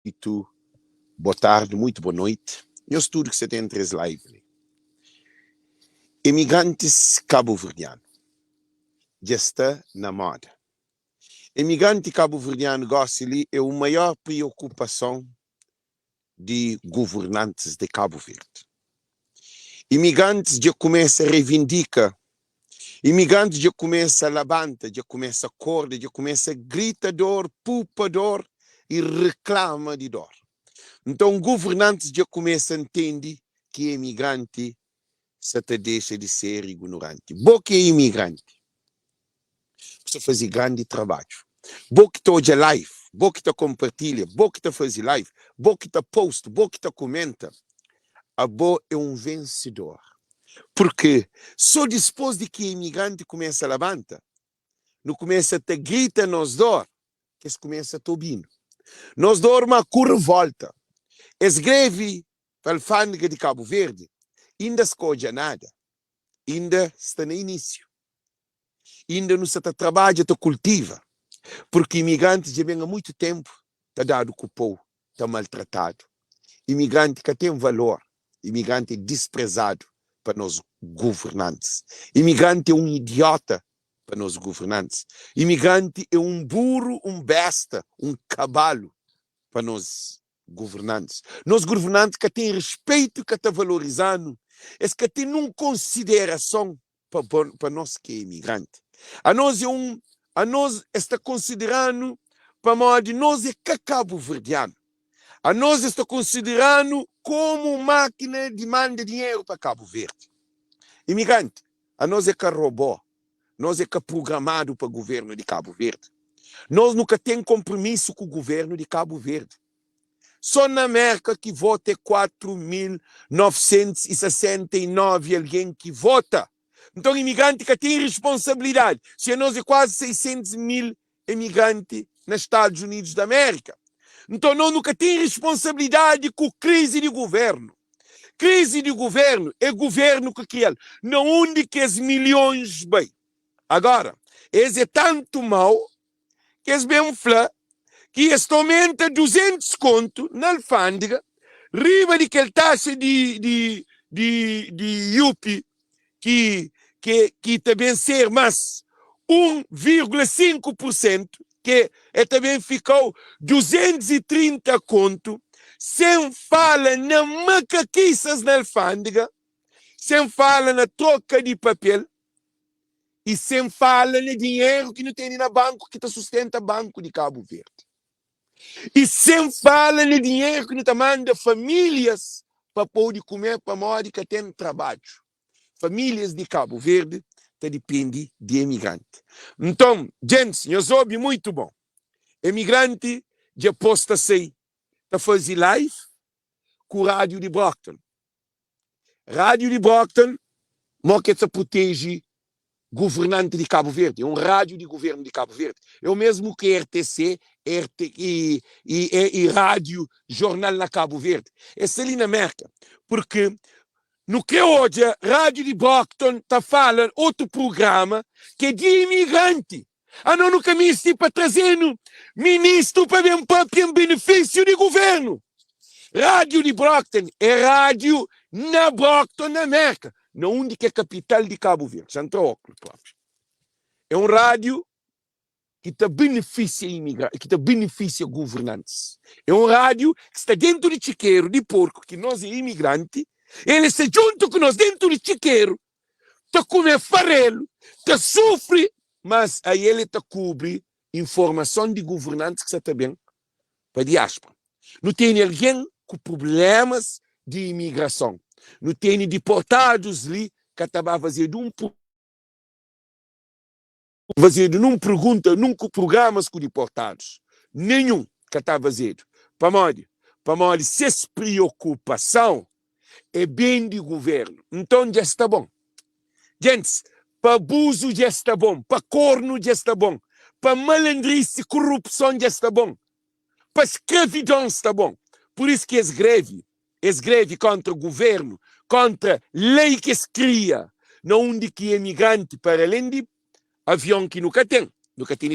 e tu, boa tarde, muito boa noite. Eu estudo que você tem três lives. Imigrantes cabo-verdianos já está na moda. Imigrante cabo-verdiano gosta-lhe é a maior preocupação de governantes de Cabo Verde. Imigrantes já começam a reivindicar, imigrantes já começam a levantar, já começam a acordar, já começam a gritar dor, pupa dor e reclama de dor. Então, governantes já começam a entender que imigrante se te deixa de ser ignorante. Bom que é imigrante, precisa fazer grande trabalho. Bom que está live, bom que está compartilha, bom que está fazendo live, bom que está post, bom que está comenta. A bom é um vencedor. Porque só depois de que o imigrante começa a levantar, não começa a te gritar nos dor, que eles começam a ouvindo. Nós dorma curva volta. Es greve para a alfândega de Cabo Verde ainda se coja nada. Ainda está no início. Ainda não se está trabalha, está cultiva. Porque imigrantes já vem há muito tempo, está dado cupom, está maltratado. Imigrante que tem valor. Imigrante é desprezado para nós governantes. Imigrante é um idiota para nós governantes. Imigrante é um burro, um besta, um cavalo para nós governantes. Nós governantes que têm respeito, que estão valorizando, é que têm uma consideração para nós que é imigrante. A nós está considerando para modo nós é cabo-verdiano. A nós está considerando como máquina de manda dinheiro para Cabo Verde. Imigrante, a nós é que robô, nós é que programado para o governo de Cabo Verde. Nós nunca temos compromisso com o governo de Cabo Verde. Só na América que vota é 4.969 alguém que vota. Então, imigrante que tem responsabilidade. Se nós é quase 600 mil imigrantes nos Estados Unidos da América. Então, nós nunca temos responsabilidade com crise de governo. Crise de governo é governo que cria. Não onde que os milhões bem. Agora, esse é tanto mal que eles bem falar que este aumenta 200 conto na alfândega, riba de aquela taxa de IUP que também ser mais 1,5%, que também ficou 230 conto, sem fala na macaquiças na alfândega, sem fala na troca de papel, e sem fala no dinheiro que não tem na banco, que sustenta o Banco de Cabo Verde. E sem fala no dinheiro que não manda famílias para poder comer, para modo que tem trabalho. Famílias de Cabo Verde dependem de imigrante. Então, gente, eu soube muito bom. Imigrante já posta sei para fazer live com o Rádio de Brockton. Rádio de Brockton, mas que se protege governante de Cabo Verde, é um rádio de governo de Cabo Verde. É o mesmo que RTC e Rádio Jornal na Cabo Verde. É ali na América. Porque no que hoje a Rádio de Brockton está falando outro programa que é de imigrante. Não no caminho para trazer ministro para ver um benefício de governo. Rádio de Brockton é rádio na Brockton, na América. Na onde que é a capital de Cabo Verde, Santa Óculos. É um rádio que te beneficia imigrantes, que te beneficia governantes. É um rádio que está dentro de chiqueiro, de porco, que nós é imigrante, ele está junto com nós dentro de chiqueiro, te come farelo, te sofre, mas aí ele te cobre informação de governantes que está bem para a diáspora. Não tem alguém com problemas de imigração. Não tem deportados ali que estava fazendo não pergunta nunca programas com deportados. Nenhum que estava fazendo. Para modo, se essa preocupação é bem de governo. Então já está bom. Gente, para abuso já está bom. Para corno já está bom. Para malandrice e corrupção já está bom. Para escravidão está bom. Por isso que esse greve contra o governo, contra a lei que se cria, não onde que é imigrante para além de avião que nunca tem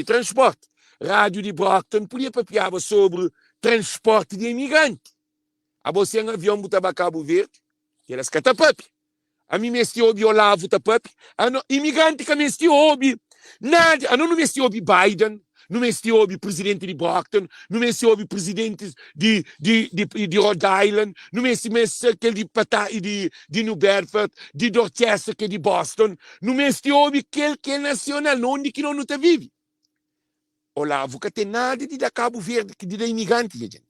transporte. Rádio de Brockton podia papiava sobre transporte de imigrante. A você um avião buta para Cabo Verde, que elas catapapi. A mim mesti obi Olavo tapapi. Imigrante que mesti obi. Nada, a não mesti obi Biden, não mesti obi presidente de Brockton, não mesti obi presidente de Rhode Island, não mesti aquele de New Bedford, de Dorchester, que é de Boston, não mesti obi aquele que é nacional, onde que não está vive. Olavo que tem nada de dar Cabo Verde, que de imigrante, gente.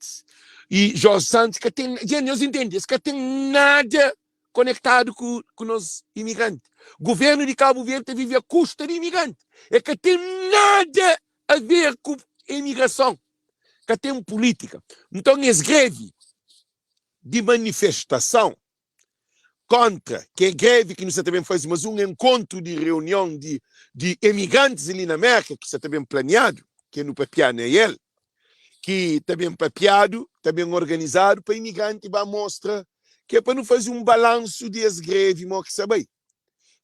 E Jorge Santos que tem, gente, nós entendemos, que tem nada conectado com os imigrantes. O governo de Cabo Verde vive a custa de imigrantes. É que tem nada a ver com imigração. Que tem política. Então, esse greve de manifestação contra, que é greve que nós também fazemos um encontro de reunião de imigrantes ali na América, que está também planeado, que é no Papiano é ele, que também papiado, também organizado para imigrante para mostrar que é para não fazer um balanço desse greve, mas que sabe,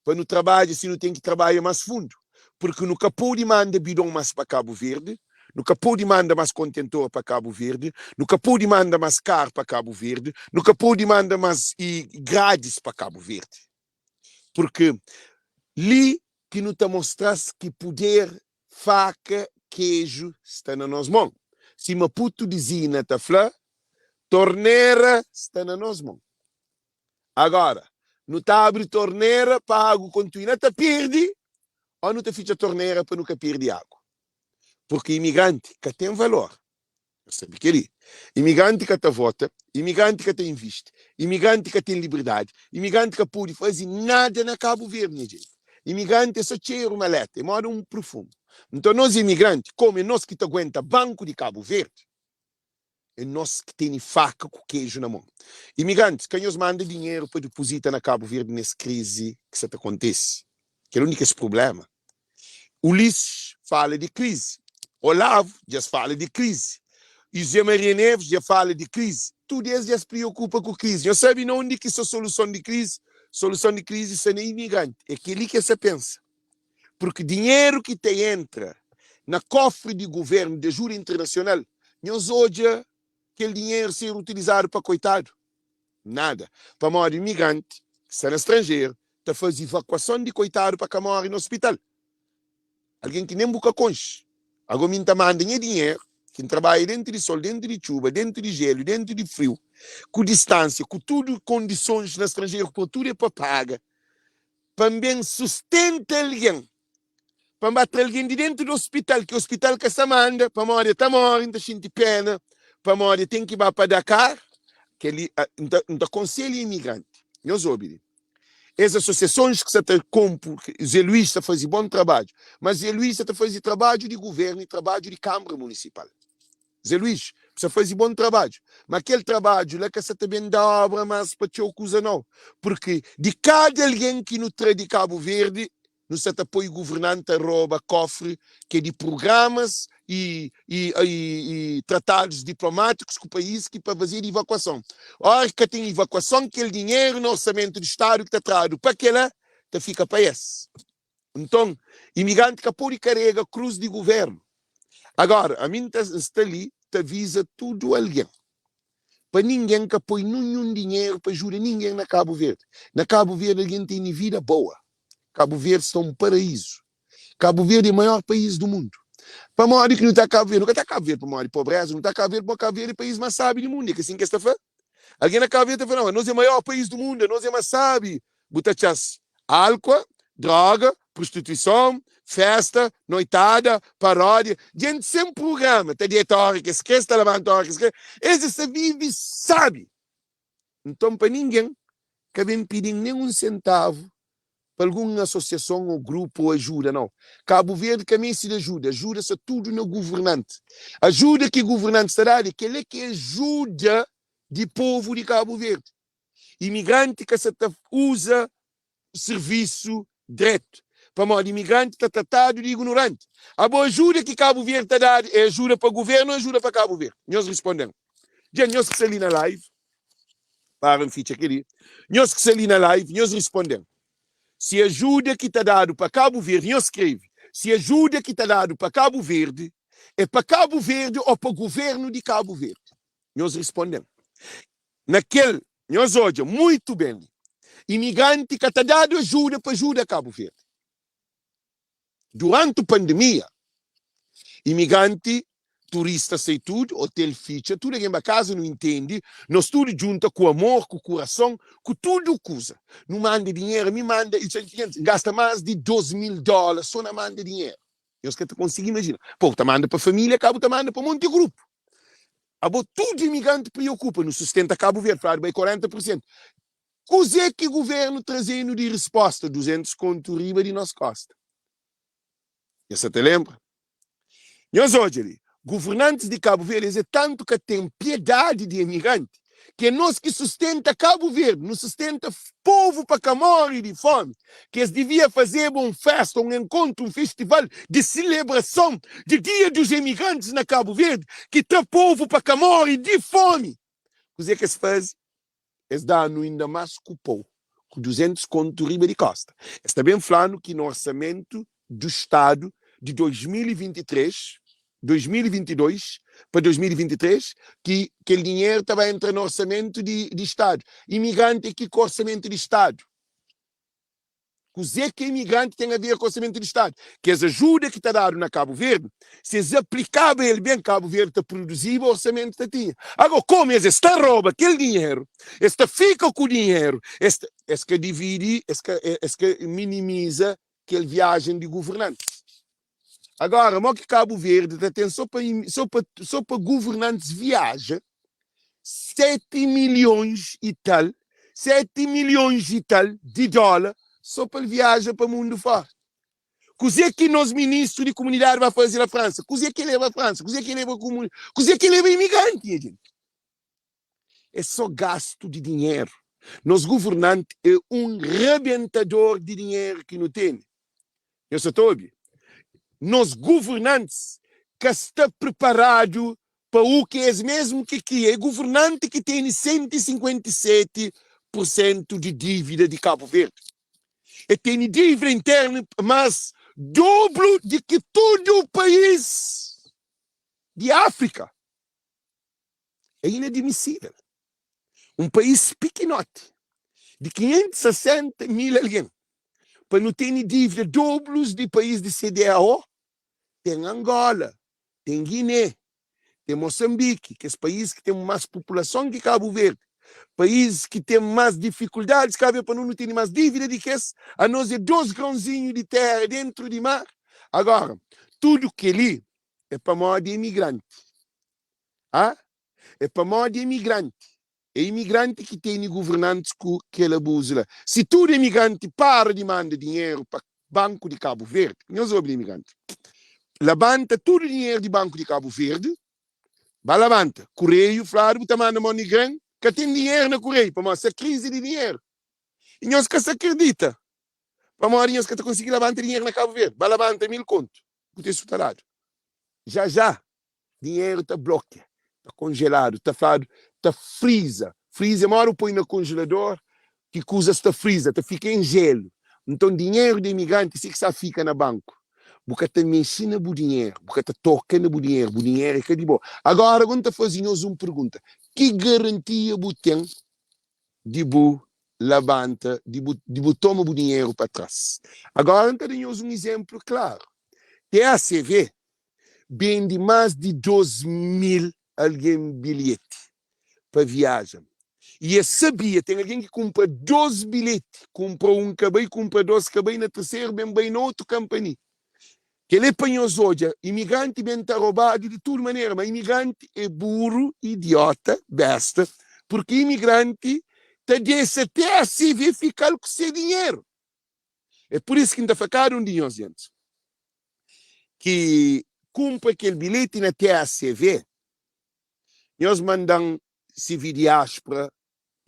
para não trabalhar, se não tem que trabalhar mais fundo, porque nunca pode mandar bidão mais para Cabo Verde, nunca pode mandar mais contentor para Cabo Verde, nunca pode mandar mais carro para Cabo Verde, nunca pode mandar mais grades para Cabo Verde, porque ali que não te mostrasse que poder, faca, queijo está nas nossas mãos. Se Maputo dizia na tafla, torneira está nas nossas mãos. Agora, não está abre torneira para a água continuar, está perde, ou não está ficha torneira para nunca perder água. Porque imigrante que tem valor, sabe que ele, imigrante que te vota, imigrante que tem investe, imigrante que tem liberdade, imigrante que pode fazer nada na Cabo Verde, gente. Imigrante é só cheiro uma letra, mora um perfume. Então, nós imigrantes, como nós que te aguenta banco de Cabo Verde, é nós que tem faca com queijo na mão. Imigrantes, quem nos manda dinheiro para depositar na Cabo Verde nessa crise que isso acontece? Que é o único problema. Ulisses fala de crise. Olavo já fala de crise. E Zé Maria Neves já fala de crise. Tudo isso já se preocupa com crise. Eu sabe não onde que essa solução de crise? Solução de crise são imigrante. É aquilo que você pensa. Porque dinheiro que te entra na cofre de governo de ajuda internacional, nós hoje aquele dinheiro ser utilizado para coitado. Nada. Para morrer imigrante, que está no estrangeiro, está fazendo evacuação de coitado para que morre no hospital. Alguém que nem busca conche. Agora me manda dinheiro, que trabalha dentro de sol, dentro de chuva, dentro de gelo, dentro de frio, com distância, com tudo condições no estrangeiro, por tudo é para pagar. Também sustenta alguém. Para bater alguém de dentro do hospital, que o hospital que se manda, para morrer, está morrendo, está sentindo pena, para morrer, tem que ir para Dakar, que ele não aconselha imigrante. Nós ouvimos. As associações que você compra, Zé Luís está fazendo bom trabalho, mas Zé Luís está fazendo trabalho de governo e trabalho de Câmara Municipal. Zé Luís, você faz bom trabalho, mas aquele trabalho lá que você também dá obra, mas para te acusar não. Porque de cada alguém que não traz de Cabo Verde, não se apoia o governante rouba cofre que é de programas e tratados diplomáticos com o país que para fazer evacuação. Ora que tem evacuação, aquele dinheiro no orçamento do Estado que está trazido para aquela, fica para esse. Então, imigrante que pode carregar cruz de governo. Agora, a mim está ali, te avisa tudo alguém. Para ninguém que põe nenhum dinheiro para ajudar ninguém na Cabo Verde. Na Cabo Verde alguém tem vida boa. Cabo Verde está um paraíso. Cabo Verde é o maior país do mundo. Para morrer que não está Cabo Verde, nunca está Cabo Verde para morrer pobreza, não está Cabo Verde, porque Cabo Verde é o país mais sábio do mundo. É que assim que está falando. Alguém na Cabo Verde está falando, nós é o maior país do mundo, nós é mais sábio. Botachas álcool, droga, prostituição, festa, noitada, paródia. Gente sem programa, está dietórica, esquece da lavantórica, esquece. Esse se vive, sabe. Então, para ninguém que vem pedir nem um centavo para alguma associação ou grupo ou ajuda, não. Cabo Verde também se ajuda-se tudo no governante. Ajuda que o governante está dando, que ele é que ajuda de povo de Cabo Verde. Imigrante que se usa serviço direto. Para morrer imigrante está tratado de ignorante. A boa ajuda que Cabo Verde está dando é ajuda para o governo ou ajuda para Cabo Verde? Nós respondemos. Gente, nós que estamos ali na live, para um ficha aqui, nós que estamos ali na live, nós respondemos. Se ajuda que está dado para Cabo Verde, nós escreve, se ajuda que está dado para Cabo Verde, É para Cabo Verde ou para o governo de Cabo Verde? Nós respondemos. Nós hoje, muito bem, imigrante que está dando ajuda para ajudar Cabo Verde. Durante a pandemia, imigrante, turista, sei tudo, hotel ficha, tudo aqui em casa não entende, nós tudo junto com amor, com o coração, com tudo coisa. Não manda dinheiro, me manda, gasta mais de $2.000, só não manda dinheiro. Eu que consigo imaginar. Pô, tá manda para a família, Cabo tá manda para um monte de grupo. Tudo imigrante preocupa, não sustenta Cabo Verde, fala bem 40%. Coisa é que o governo trazendo de resposta, 200 conto riba de nossa costa. Você te lembra? Nós hoje, governantes de Cabo Verde, é tanto que tem piedade de imigrante, que é nós que sustenta Cabo Verde, não sustenta povo para que morre de fome, que eles deviam fazer uma festa, um encontro, um festival de celebração de Dia dos Imigrantes na Cabo Verde, que tem povo para que morre de fome. O que eles fazem? Eles dão ainda mais cupom, com 200 conto riba de costa. Está bem falando que no orçamento do Estado de 2023, 2022 para 2023, que aquele dinheiro estava entrando no orçamento de Estado. Imigrante aqui com orçamento de Estado. O que imigrante tem a ver com o orçamento de Estado? Que as ajudas que está dado na Cabo Verde, se eles aplicavam ele bem, Cabo Verde está produzindo, o orçamento está tinha. Agora, como eles está rouba aquele dinheiro, esta fica com o dinheiro, esta que divide, esta que minimiza aquela viagem de governantes. Agora, como que Cabo Verde tem só para governantes viaja 7 milhões e tal, 7 milhões e tal de dólar só para viajar para o mundo fora. Coisa que nós ministros de comunidade vai fazer na França? Coisa que leva a França? Coisa que leva a comunidade? Coisa que leva imigrante, gente? É só gasto de dinheiro. Nos governantes é um rebentador de dinheiro que não tem. Eu só estou ouvindo. Nos governantes que está preparado para o que é mesmo que é governante que tem 157% de dívida de Cabo Verde. E tem dívida interna, mas dobro de que todo o país de África. É inadmissível. Um país pequenote, de 560 mil alguém, para não ter dívida dobros de país de CDAO, tem Angola, tem Guiné, tem Moçambique, que é esse país que tem mais população que Cabo Verde. Países que têm mais dificuldades, cabe para não ter mais dívida de que esse, a nós é 2 grãozinhos de terra dentro de mar. Agora, tudo que ali é para modo de imigrante. Ah? É para modo de imigrante. É imigrante que tem governantes que ele abusa. Se todo imigrante para de mandar dinheiro para o Banco de Cabo Verde, não sobre imigrante. Levanta todo o dinheiro do Banco de Cabo Verde, vai levanta. Correio, Flávio, está mandando money grande, que tem dinheiro na Correio, para mostrar crise de dinheiro. E nós que se acredita. Para mostrar nós que está conseguindo levantar dinheiro na Cabo Verde. Vai levantar 1.000 conto. Por ter superado. Já. Dinheiro está bloqueado. Está congelado. Está falado. Está freeza. Freeza, mora põe no congelador, que coisa está freeza. Está fica em gelo. Então, dinheiro de imigrante, se que só fica no banco. Porque te ensina o dinheiro. Porque te toca no dinheiro. O dinheiro é que é de bom. Agora, quando te fazemos uma pergunta. Que garantia você tem de você levanta, de toma o dinheiro para trás? Agora, temos um exemplo claro. TACV vende mais de 2.000 alguém bilhete para viagem. E eu sabia, tem alguém que compra 12 bilhetes, compra um cabelo, compra 2 cabelos, na terceira, bem no outro campanha. Que ele apanhou hoje, imigrante bem está roubado de toda maneira, mas imigrante é burro, idiota, besta, porque imigrante está desse até a CV ficar com seu dinheiro. É por isso que ainda ficaram um dinheiro, gente. Que compra aquele bilhete na TACV, nós mandamos CV de áspera,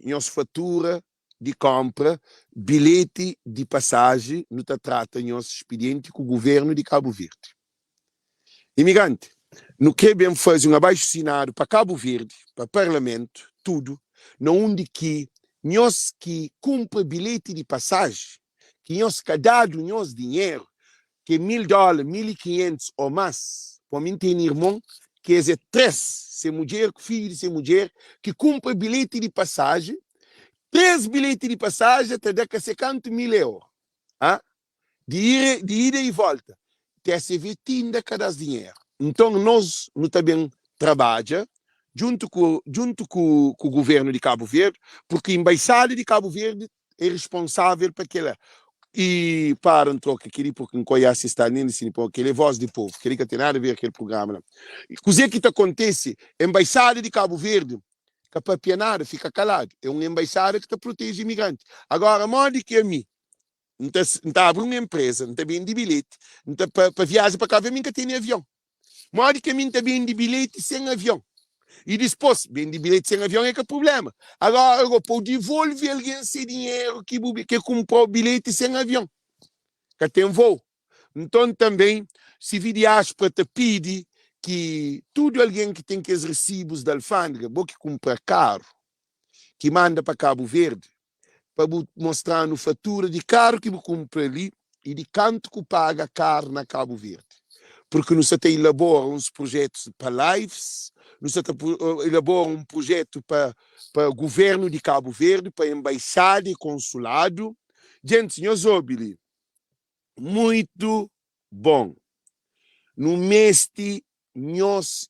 nós fatura de compra, bilhete de passagem, não trata nosso expediente com o governo de Cabo Verde. Imigrante, não quer bem fazer um abaixo-assinado para Cabo Verde, para o Parlamento, tudo, não onde que nós que compra bilhete de passagem, que nós que dado nosso dinheiro, que $1.000, 1.500 ou mais, Para mim tem irmão que é três, ser mulher, filho de ser mulher, que cumpre bilhete de passagem, 3 bilhetes de passagem, até daqui a 50.000 euros. Ah? De ida e volta. TSV tinha cada dinheiro. Então, nós também trabalhamos junto com o governo de Cabo Verde, porque a embaixada de Cabo Verde é responsável por aquela. E para um troco aqui, porque não conhece está nem assim, porque ele é voz do povo, que não tem nada a ver com aquele programa. Não. E o que acontece? A embaixada de Cabo Verde, que para pianar, fica calado. É uma embaixada que protege imigrantes. Agora, modo que a mim, não está abrindo uma empresa, não está bem de bilhete, não está para viagem para cá, a mim que tem avião. Modo que a mim está bem de bilhete sem avião. E depois, bem de bilhete sem avião é que é problema. Agora, eu pode devolver alguém esse dinheiro que comprou bilhete sem avião. Que tem voo. Então, também, se vir diáspora te pede que tudo alguém que tem que os recibos da alfândega, que compra caro, que manda para Cabo Verde, para mostrar no fatura de caro que compra ali e de quanto que paga caro na Cabo Verde. Porque nós até elabora uns projetos para lives, nós até elabora um projeto para o governo de Cabo Verde, para a embaixada e consulado. Gente, senhor Zobili, muito bom. No mês de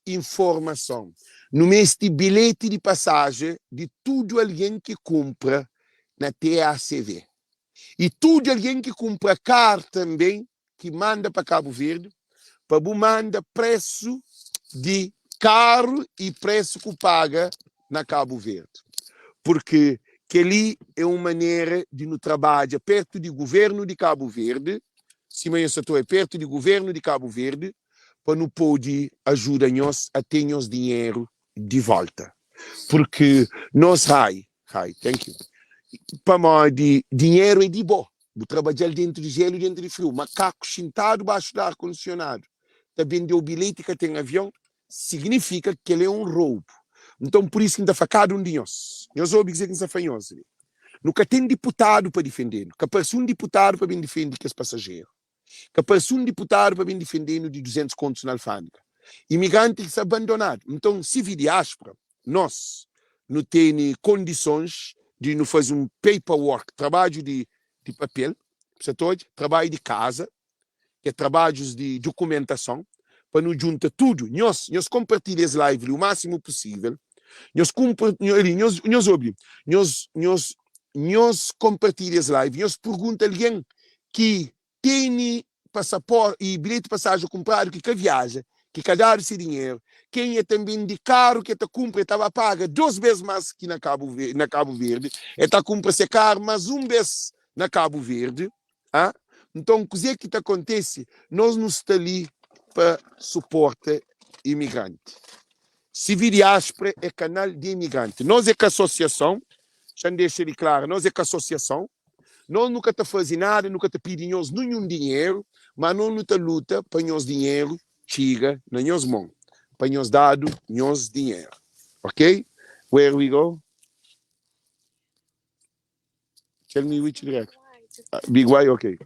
informação, no mês de bilhete de passagem de tudo alguém que compra na TACV. E tudo alguém que compra carro também, que manda para Cabo Verde, para manda preço de carro e preço que paga na Cabo Verde. Porque que ali é uma maneira de no trabalho perto do governo de Cabo Verde, se eu estou perto do governo de Cabo Verde, para não poder ajudar-nos a ter nos dinheiro de volta. Porque nós, thank you. Para nós, dinheiro é de bom. Vou trabalhar dentro de gelo e dentro de frio. Macaco sentado baixo do ar-condicionado. Também deu bilhete que tem avião, significa que ele é um roubo. Então, por isso que ainda facado um de nós. Nós ouvimos dizer que não é fanhoso. Nunca tem deputado para defender. Nunca aparece um deputado para defender que é passageiro. Que aparece um deputado para defender de 200 contos na alfândega. Imigrante que se abandonado. Então, se vir diáspora, nós não temos condições de não fazer um paperwork, trabalho de papel, trabalho de casa, que é trabalhos de documentação, para nos juntar tudo. Nós compartilhamos live o máximo possível. Nós compartilhamos live. Nós perguntamos a alguém que tem passaporte e bilhete de passagem comprado, que viaja, que cadar esse dinheiro, quem é também de caro que está compra, estava paga 2 vezes mais que na Cabo Verde, está compra esse caro mais 1 vez na Cabo Verde. Ah? Então, o que acontece? Nós não estamos ali para suportar imigrante. Se vir diáspora é canal de imigrante. Nós é que a associação, já deixa ele claro, nós é que a associação, nós nunca te fazemos nada, nunca te pedimos nenhum dinheiro, mas nós não te luta para nós dinheiro, chega na nós mão, para nós dado nós dinheiro. Ok? Where we go? Tell me which direction. Big Y, ok.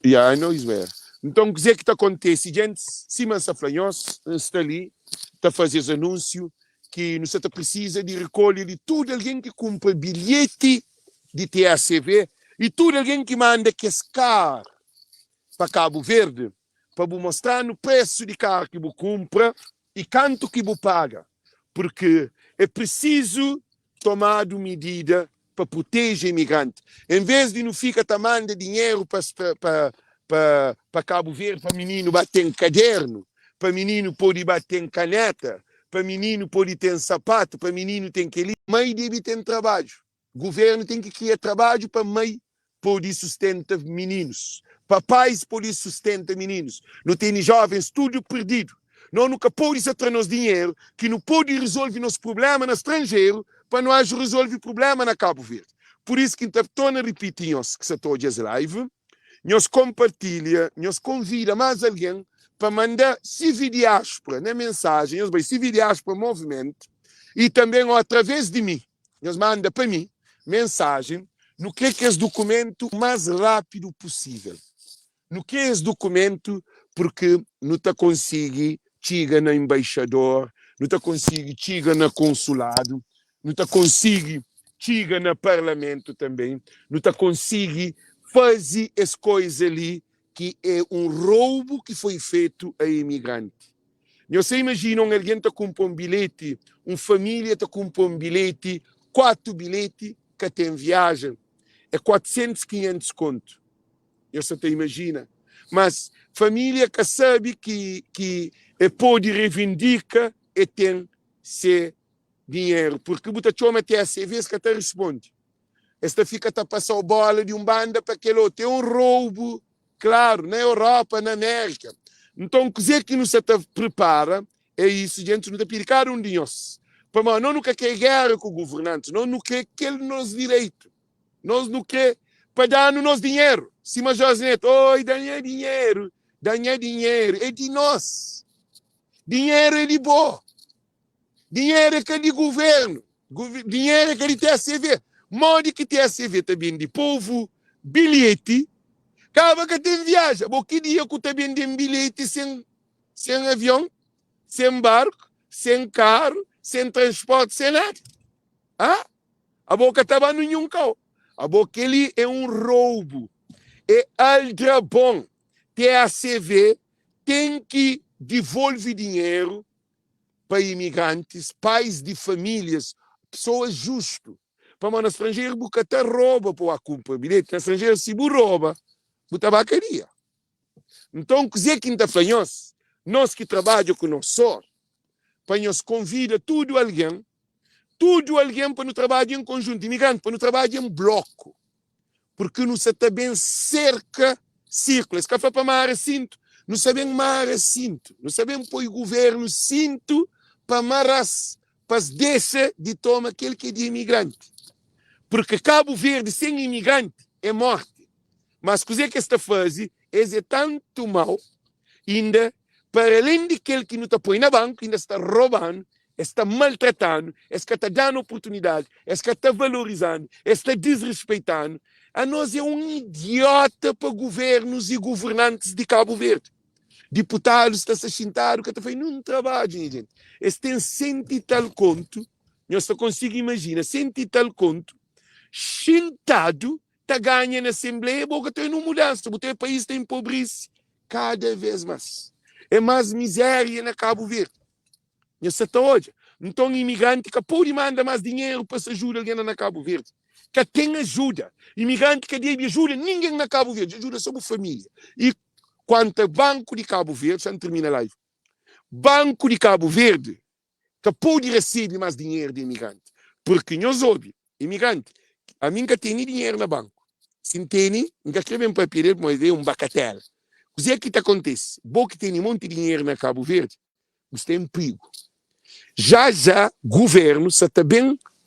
Yeah, I know he's where. Então, o que acontece, gente? Se nós está ali, está a fazer esse anúncio que não se precisa de recolher de tudo alguém que compra bilhete de TACV e tudo alguém que manda que é caro para Cabo Verde, para mostrar no preço de carro que você compra e quanto que você paga. Porque é preciso tomar medida para proteger imigrantes. Em vez de não ficar tomando dinheiro para Cabo Verde, para menino bater em caderno, para menino poder bater em caneta, para menino poder ter sapato, para menino tem que ir, mãe deve ter trabalho. O governo tem que criar trabalho para mãe poder sustentar meninos. Papais poder sustentar meninos. Não tem jovens tudo perdido. Nós nunca podemos atrair dinheiro que não pode resolver nosso problema no estrangeiro para nós resolver o problema na Cabo Verde. Por isso que estou a repetir que se estou a live, nós compartilha, nós convida mais alguém para mandar civil diáspora na mensagem, nós vai civil diáspora movimento e também através de mim, nós manda para mim mensagem no que é esse documento mais rápido possível. No que é esse documento porque não está conseguindo chegar na embaixador, não está conseguindo chegar na consulado, não está conseguindo chegar no parlamento também, não está conseguindo fazer as coisas ali que é um roubo que foi feito a imigrante. Você imagina alguém está com um bilhete, uma família está com um bilhete, 4 bilhetes que tem viagem, é 400, 500 conto. Você te imagina. Mas família que sabe que pode reivindicar e tem seu dinheiro. Porque você chama até a CV que até responde. Esta fica a passar a bola de banda para aquele outro. É um roubo, claro, na Europa, na América. Então, o que não se prepara é isso, gente, não está pedindo um dinheiro. Para não quer que guerra com o governante, não quer que ele nos direito. Nós não quer para dar no nosso dinheiro. Se mas Josneto, oi, ganhar dinheiro, é de nós. Dinheiro é de bom. Dinheiro é que é de governo. Dinheiro é que é de TSV. Modo que TSV também de povo, bilhete, cada que tem viagem. Bom, que dia que também tem bilhete sem avião, sem barco, sem carro, sem transporte, sem nada. Ah? A boca estava no nenhum carro. A boca ele é um roubo. É aldrabão. TACV tem que devolver dinheiro para imigrantes, pais de famílias, pessoas justas. Para no estrangeiro, você até rouba para a compra bilhete. No estrangeiro, se você rouba, você tabacaria. Então, que é que está falando? Nós que trabalhamos com nós só, para nos convida tudo alguém para não trabalhar em conjunto, imigrante, para não trabalhar em bloco. Porque não se também cerca círculos. Café para mar cinto. Não sabemos mar cinto. Não sabemos pôr o governo cinto para maras, para deixar de tomar aquele que é de imigrante. Porque Cabo Verde sem imigrante é morte. Mas o que está fazendo é tanto mal, ainda, para além de aquele que não está põe na banca, ainda está roubando, está maltratando, está dando oportunidade, está valorizando, está desrespeitando. A nós é um idiota para governos e governantes de Cabo Verde. Deputados está se sentado, que está fazendo um trabalho, gente. Eles têm cento e tal conto, nós só consigo imaginar, cento e tal conto, sentado, está ganhando na Assembleia, porque tem uma mudança, porque o país está empobrece cada vez mais. É mais miséria na Cabo Verde. Nessa hoje. Então, imigrante que pode mandar mais dinheiro para se ajudar alguém na Cabo Verde. Que tem ajuda. Imigrante que deve ajuda ninguém na Cabo Verde. Ajuda só a família. E quanto Banco de Cabo Verde, já termina a live. Banco de Cabo Verde que pode receber mais dinheiro de imigrante. Porque nós ouvimos, imigrante, a mim que tem dinheiro no banco. Se tem, não escreve um papel, mas é um bacatel. O que é que acontece? Bom que tem um monte de dinheiro na Cabo Verde, você tem um perigo. Já governo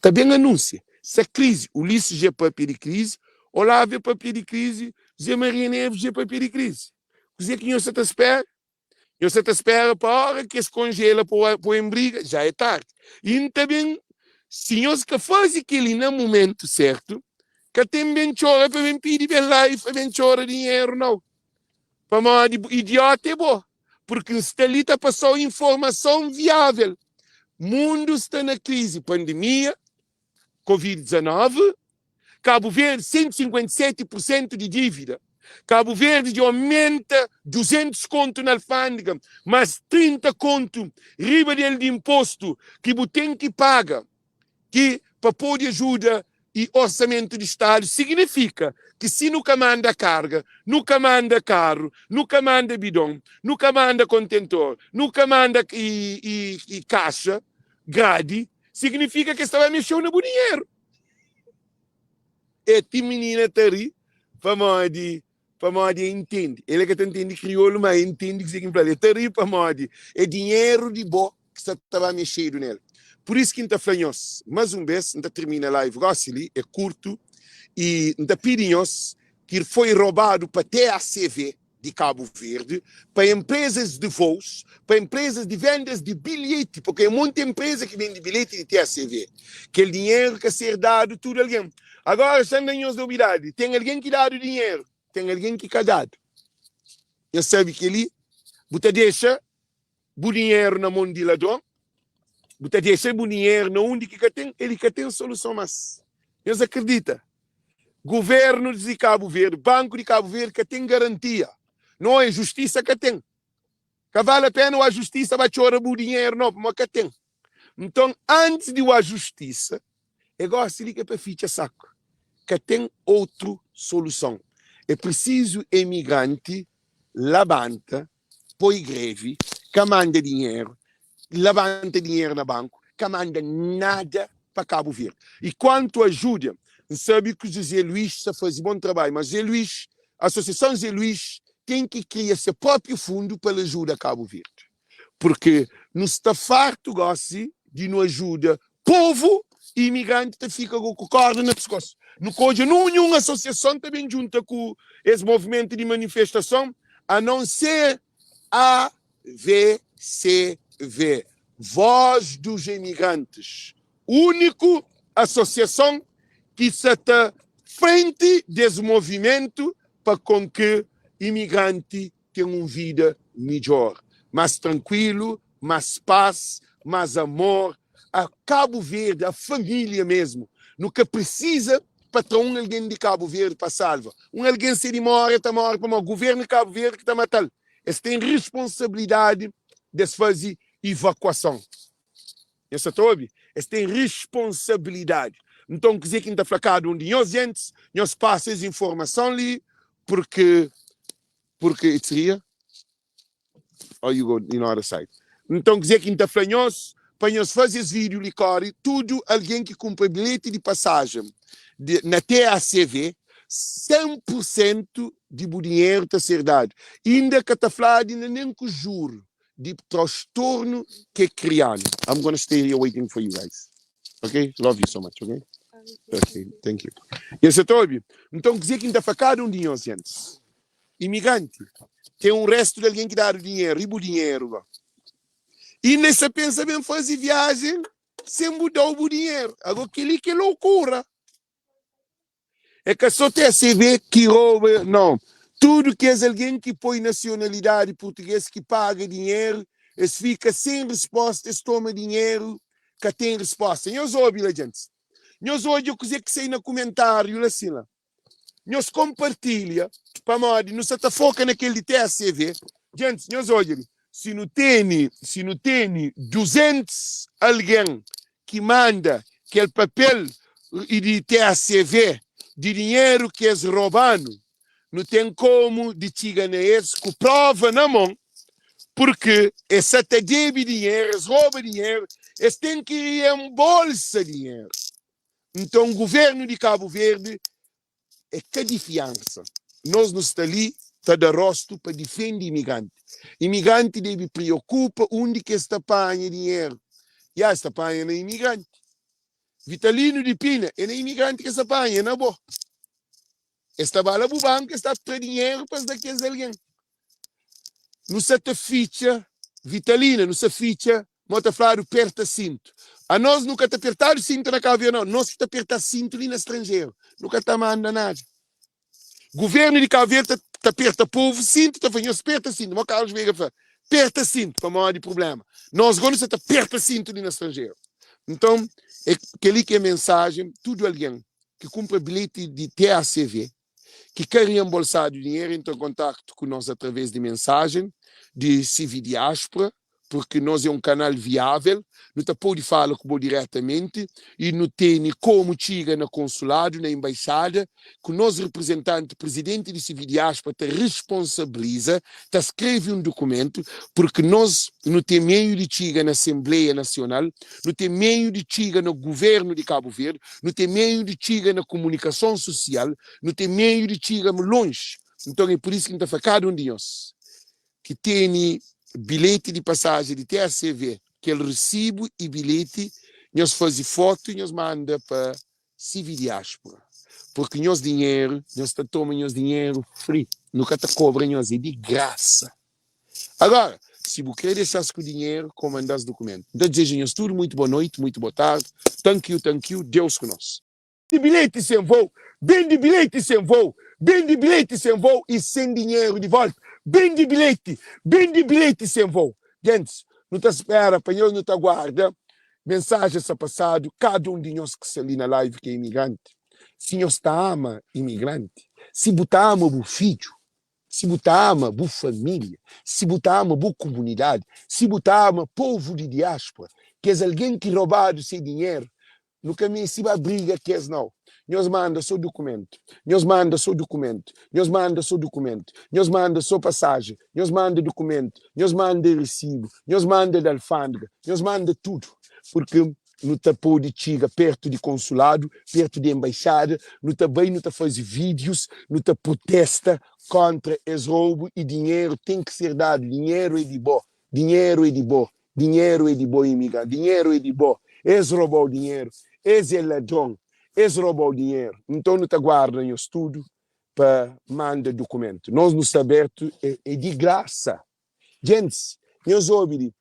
também anuncia. Se a crise, Ulisses já papel de crise, Olavo é papel de crise, Zé Maria Neves já papel de crise. O que é que você espera? Você espera para a hora que se congela para o embriga, já é tarde. E também, se você faz aquilo no momento certo, que também chora para bem pedir bem life, bem chora dinheiro, não. Para uma idiota é bom. Porque está ali está passando informação viável. O mundo está na crise, pandemia, Covid-19, Cabo Verde 157% de dívida. Cabo Verde aumenta 200 conto na alfândega, mas 30 conto riba dele de imposto que você tem que pagar, que para poder ajudar e orçamento de Estado, significa que se nunca manda carga, nunca manda carro, nunca manda bidão, nunca manda contentor, nunca manda e caixa, grade, significa que estava mexendo no dinheiro. E a menina está aí, para modo entende. Ele que entende crioulo, mas entende que se fala. Está aí para modo. É dinheiro de bom que você estava mexendo nele. Por isso que está falando, mais uma vez, está termina a live, é curto, e está pedindo que foi roubado para TACV de Cabo Verde, para empresas de voos, para empresas de vendas de bilhete, porque é muita empresa que vende bilhete de TACV. Aquele dinheiro que ser dado, tudo alguém. Agora, sem nenhuma novidade, tem alguém que dá o dinheiro, tem alguém que dá. Eu sabe que ele Você deixa o dinheiro na mão de ladrão, você deixa o dinheiro na onde que tem, ele que tem solução, mas eles acreditam. Governo de Cabo Verde, Banco de Cabo Verde, que tem garantia. Não é justiça que tem. Que vale a pena a justiça vai chorar o dinheiro, não, mas que tem. Então, antes de a justiça, é gosto de que para ficha saco. Que tem outra solução. É preciso imigrante, levanta, põe greve, que manda dinheiro, levanta dinheiro no banco, que manda nada para Cabo Verde. E quanto ajuda, sabe que o José Luís está fazendo bom trabalho, mas José Luís, a Associação José Luís tem que criar seu próprio fundo para ajudar Cabo Verde. Porque não está farto de não ajuda povo e imigrante que fica com o corda na pescoço. Não pode nenhuma associação também junta com esse movimento de manifestação, a não ser a VCV, Voz dos Imigrantes, único associação que está frente desse movimento para com que imigrante tenha uma vida melhor, mais tranquilo, mais paz, mais amor. A Cabo Verde, a família mesmo, no que precisa para alguém de Cabo Verde para salvar. Alguém se demora, está morto para o governo de Cabo Verde que está matando. Eles têm responsabilidade de fazer evacuação. Essa tobe, eles têm responsabilidade. Então, quer dizer que está flacado onde nós gente, nós passamos essa informação ali, porque it's here, or you go in other side. Então, quer dizer que está flacado, para nós fazer esse vídeo, tudo alguém que compra bilhete de passagem na TACV, 100% de dinheiro está ser dado. Ainda que está falando, nem com juro de transtorno que é criado. I'm going to stay here waiting for you guys. Okay? Love you so much, okay? Okay, thank you. E esse Toby, então, quer dizer que ainda facado um dinheiro, gente. Imigrante, tem um resto de alguém que dá o dinheiro, riba o dinheiro. E nessa pensa bem fazer viagem sem mudar o dinheiro. Agora, aquilo que é loucura. É que só tem a CV que rouba, não. Tudo que é alguém que põe nacionalidade portuguesa, que paga dinheiro, eles ficam sem resposta, eles tomam dinheiro, que tem resposta. E eu ouvi, gente. Nós hoje eu quiser que saia no comentário assim lá. Nós compartilha para modo, não se foca naquele de TACV. Gente, nós hoje, se não tem 200 alguém que manda aquele papel de TACV de dinheiro que é roubando, não tem como de chegar neles com prova na mão, porque essa deve dinheiro, eles roubam dinheiro, eles têm que ir em bolsa dinheiro. Então, o governo de Cabo Verde é que de fiança. Nós não estamos ali, está de rosto para defender imigrante. Imigrante deve preocupar onde que está apanha dinheiro. E está apanha na imigrante. Vitalino de Pina é na imigrante que está apanha, não é bom. Está bala para o banco, está para dinheiro para daqueles alguém. Não se ficha, Vitalina, não se ficha, mota falar aperta cinto. A nós nunca te apertar o cinto na Cabo Verde, não. Nós que te apertar cinto ali no estrangeiro. Nunca te manda nada. Governo de Cabo Verde te aperta povo cinto, te faz aperta cinto. Mas Carlos Veiga fala, aperta cinto, para maior de problema. Nós agora você te aperta cinto ali no estrangeiro. Então, é aquele que é mensagem, tudo alguém que cumpre bilhete de TACV, que quer reembolsar o dinheiro, entra em contato com nós através de mensagem de Cividiaspora, porque nós é um canal viável, não te pode falar com diretamente e não tem como chegar no consulado, na embaixada, que o nosso representante, presidente de Cividiaspora, te responsabiliza, te escreve um documento, porque nós não temos meio de chegar na Assembleia Nacional, não temos meio de chegar no governo de Cabo Verde, não temos meio de chegar na comunicação social, não temos meio de chegar longe. Então é por isso que a gente faz cada um de nós que tem bilhete de passagem de TACV, que ele recebe e bilhete, nós fazemos foto e nós manda para Cividiaspora. Porque nós dinheiro, nós tomamos dinheiro free, nunca te cobram nós de graça. Agora, se você quer deixar com o dinheiro, comandar os documentos. Então, desejo-nos tudo, muito boa noite, muito boa tarde. Thank you, Deus conosco. De bilhete sem voo, bem de bilhete sem voo, bem de bilhete sem voo e sem dinheiro de volta. bem de bilhete sem voo. Gente, não te espera, apanhou, não te aguarda. Mensagem essa passado, cada um de nós que está ali na live que é imigrante. Se nós está ama imigrante, se botar ama o filho, se botar ama a família, se botar ama a comunidade, se botar ama povo de diáspora, que é alguém que roubado seu dinheiro, no caminho se vai briga que é não. Nós manda só documento, nós manda só documento, nós manda só documento, nós manda só passagem, nós manda documento, nós manda recibo, nós manda da alfândega, nós manda tudo, porque não está pode chegar perto de consulado, perto de embaixada, não também não está faz vídeos, não está protesta contra esse roubo e dinheiro tem que ser dado, dinheiro é de bom, dinheiro é de bom, dinheiro é de bom imigrante, dinheiro é de bom, esse roubou o dinheiro, esse é ladrão, esse roubou o dinheiro. Então não te aguardam o estudo para mandar documento. Nós não sabemos, é de graça. Gente, nós ouvimos,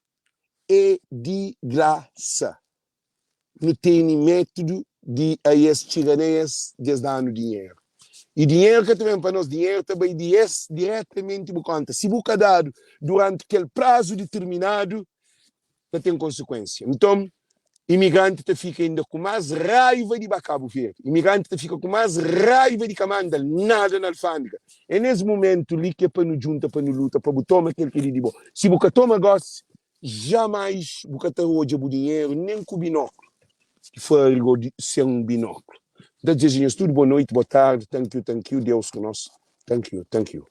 é de graça. Não tem método de a esses tiraneias de dar dinheiro. E dinheiro que também para nós, dinheiro também diretamente por conta. Se busca dado durante aquele prazo determinado, tem consequência. Então, imigrante te fica ainda com mais raiva de Cabo Verde. Imigrante te fica com mais raiva de Camanda, nada na alfândega. É nesse momento ali que é para nos juntar, para nos lutar, para tomar aquele que ele bom. Se você toma gosto, jamais você te hoje o dinheiro, nem com o binóculo. Que foi ser um binóculo. Então, desejamos tudo boa noite, boa tarde. Thank you, Deus conosco. Thank you.